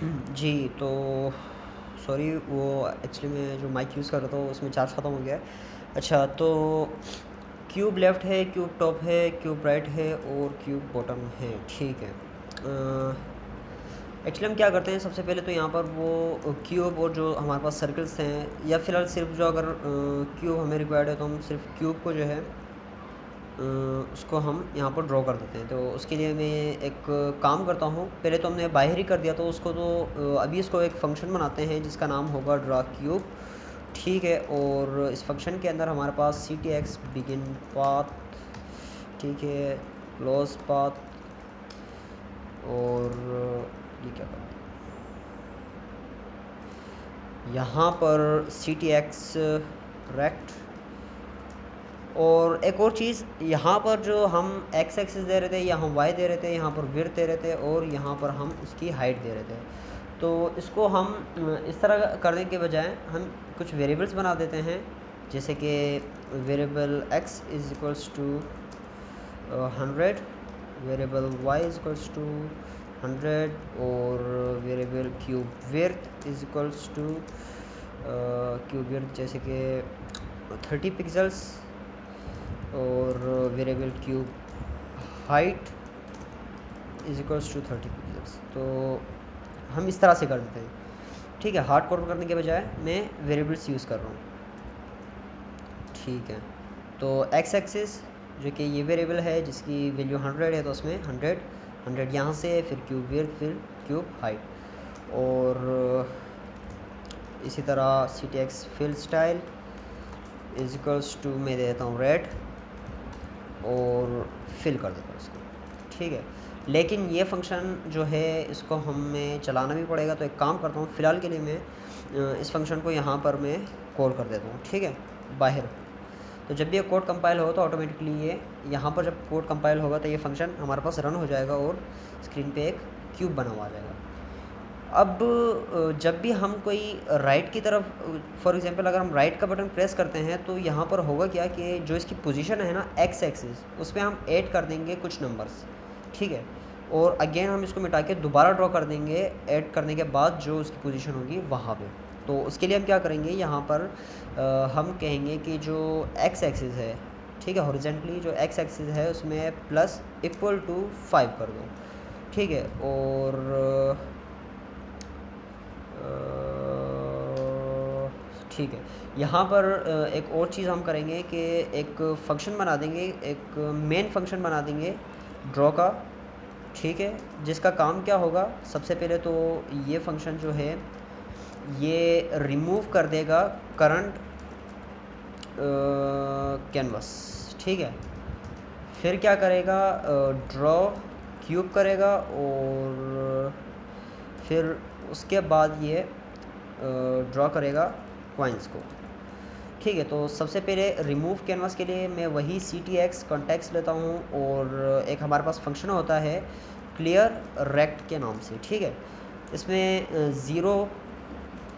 जी, तो सॉरी वो एक्चुअली मैं जो माइक यूज़ कर रहा था उसमें चार्ज ख़त्म हो गया है। अच्छा, तो क्यूब लेफ़्ट है, क्यूब टॉप है, क्यूब राइट है और क्यूब बॉटम है, ठीक है। एक्चुअली हम क्या करते हैं, सबसे पहले तो यहाँ पर वो क्यूब और जो हमारे पास सर्कल्स हैं, या फ़िलहाल सिर्फ जो अगर क्यूब हमें रिक्वायर्ड है तो हम सिर्फ क्यूब को जो है उसको हम यहाँ पर ड्रॉ कर देते हैं। तो उसके लिए मैं एक काम करता हूँ, पहले तो हमने बाहर ही कर दिया, तो उसको तो अभी इसको एक फ़ंक्शन बनाते हैं जिसका नाम होगा ड्रा क्यूब, ठीक है। और इस फंक्शन के अंदर हमारे पास C T X begin path, ठीक है, क्लोज पाथ, और ये क्या करते हैं यहाँ पर सी टी एक्स रेक्ट, और एक और चीज़ यहाँ पर जो हम एक्स एक्सिस दे रहे थे, या हम वाई दे रहे थे, यहाँ पर विड्थ दे रहे थे, और यहाँ पर हम उसकी हाइट दे रहे थे। तो इसको हम इस तरह करने के बजाय हम कुछ वेरिएबल्स बना देते हैं, जैसे कि variable x is equals to 100, variable y is equals to 100, और variable cube width is equals to cube width जैसे कि 30 पिक्सल्स, और variable cube height is equals to 30 pixels. तो हम इस तरह से कर देते हैं, ठीक है। हार्ड कोड करने के बजाय मैं वेरिएबल्स यूज़ कर रहा हूँ, ठीक है। तो एक्स एक्सिस जो कि ये वेरिएबल है जिसकी वैल्यू 100 है, तो उसमें 100 यहाँ से, फिर क्यूब विड्थ, फिर क्यूब हाइट, और इसी तरह C T X fill style is equals to मैं देता हूँ रेड, और फिल कर देता हूँ इसको, ठीक है। लेकिन ये फंक्शन जो है इसको हमें चलाना भी पड़ेगा, तो एक काम करता हूँ, फ़िलहाल के लिए मैं इस फंक्शन को यहाँ पर मैं कॉल कर देता हूँ, ठीक है, बाहर। तो जब भी ये कोड कंपाइल हो तो ऑटोमेटिकली ये यहाँ पर जब कोड कंपाइल होगा तो ये फंक्शन हमारे पास रन हो जाएगा और स्क्रीन पे एक क्यूब बना हुआ आ जाएगा। अब जब भी हम कोई राइट की तरफ, फॉर एग्जांपल अगर हम राइट का बटन प्रेस करते हैं, तो यहाँ पर होगा क्या कि जो इसकी पोजीशन है ना एक्स एक्सिस, उस पर हम ऐड कर देंगे कुछ नंबर्स, ठीक है। और अगेन हम इसको मिटा के दोबारा ड्रॉ कर देंगे ऐड करने के बाद जो उसकी पोजीशन होगी वहाँ पे। तो उसके लिए हम क्या करेंगे, यहाँ पर हम कहेंगे कि जो एक्स एक्सिस है, ठीक है, हॉरिजेंटली जो एक्स एक्सिस है उसमें प्लस इक्वल टू 5 कर दो, ठीक है। और ठीक है, यहाँ पर एक और चीज़ हम करेंगे कि एक फ़ंक्शन बना देंगे, एक मेन फंक्शन बना देंगे ड्रॉ का, ठीक है, जिसका काम क्या होगा, सबसे पहले तो ये फंक्शन जो है ये रिमूव कर देगा करंट कैनवस, ठीक है। फिर क्या करेगा, ड्रॉ क्यूब करेगा, और फिर उसके बाद ये ड्रॉ करेगा कॉइन्स को, ठीक है। तो सबसे पहले रिमूव कैनवास के लिए मैं वही सी टी एक्स कॉन्टेक्स्ट लेता हूँ, और एक हमारे पास फंक्शन होता है क्लियर रेक्ट के नाम से, ठीक है। इसमें ज़ीरो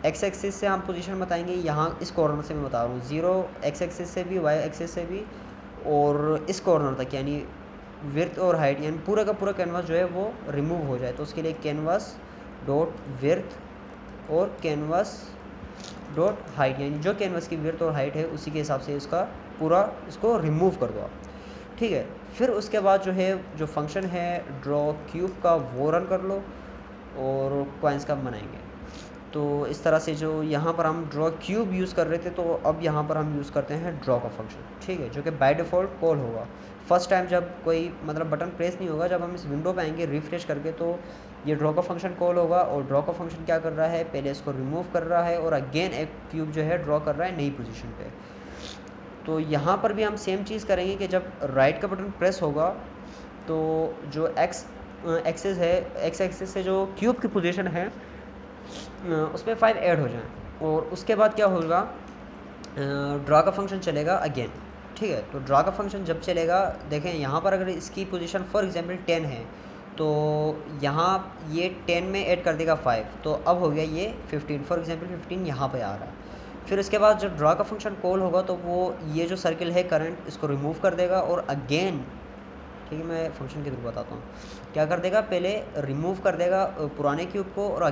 एक्स एक्सिस से हम पोजीशन बताएंगे, यहाँ इस कॉर्नर से मैं बता रहा हूँ, ज़ीरो एक्स एक्सिस से भी, वाई एक्सिस से भी, और इस कॉर्नर तक, यानी विड्थ और हाइट, यानी पूरा का पूरा कैनवास जो है वो रिमूव हो जाए। तो उसके लिए कैनवास डॉट विड्थ और कैनवास डॉट हाइट, यानी जो कैनवास की विड्थ और हाइट है उसी के हिसाब से इसका पूरा इसको रिमूव कर दो आप, ठीक है। फिर उसके बाद जो है जो फंक्शन है ड्रॉ क्यूब का वो रन कर लो, और कॉइन्स का बनाएंगे। तो इस तरह से जो यहाँ पर हम ड्रॉ क्यूब यूज़ कर रहे थे, तो अब यहाँ पर हम यूज़ करते हैं ड्रॉ का फंक्शन, ठीक है, जो कि बाय डिफ़ॉल्ट कॉल होगा फर्स्ट टाइम जब कोई मतलब बटन प्रेस नहीं होगा। जब हम इस विंडो पे आएंगे रिफ्रेश करके, तो ये ड्रॉ का फंक्शन कॉल होगा, और ड्रॉ का फंक्शन क्या कर रहा है, पहले इसको रिमूव कर रहा है और अगेन एक क्यूब जो है ड्रॉ कर रहा है नई पोजीशन पे। तो यहाँ पर भी हम सेम चीज़ करेंगे कि जब राइट का बटन प्रेस होगा तो जो एक्स एक्सिस है, एक्स एक्सिस से जो क्यूब की पोजीशन है उसमें 5 ऐड हो जाएं, और उसके बाद क्या होगा, ड्रा का फंक्शन चलेगा अगेन, ठीक है। तो ड्रा का फंक्शन जब चलेगा, देखें यहाँ पर अगर इसकी पोजीशन फॉर एग्जांपल 10 है, तो यहाँ ये 10 में ऐड कर देगा 5, तो अब हो गया ये 15, फॉर एग्जांपल 15 यहाँ पे आ रहा है। फिर उसके बाद जब ड्रा का फंक्शन कॉल होगा तो वो ये जो सर्किल है करंट इसको रिमूव कर देगा, और अगेन, ठीक है, मैं फंक्शन के थ्रू बताता हूँ क्या कर देगा, पहले रिमूव कर देगा पुराने क्यूब को, और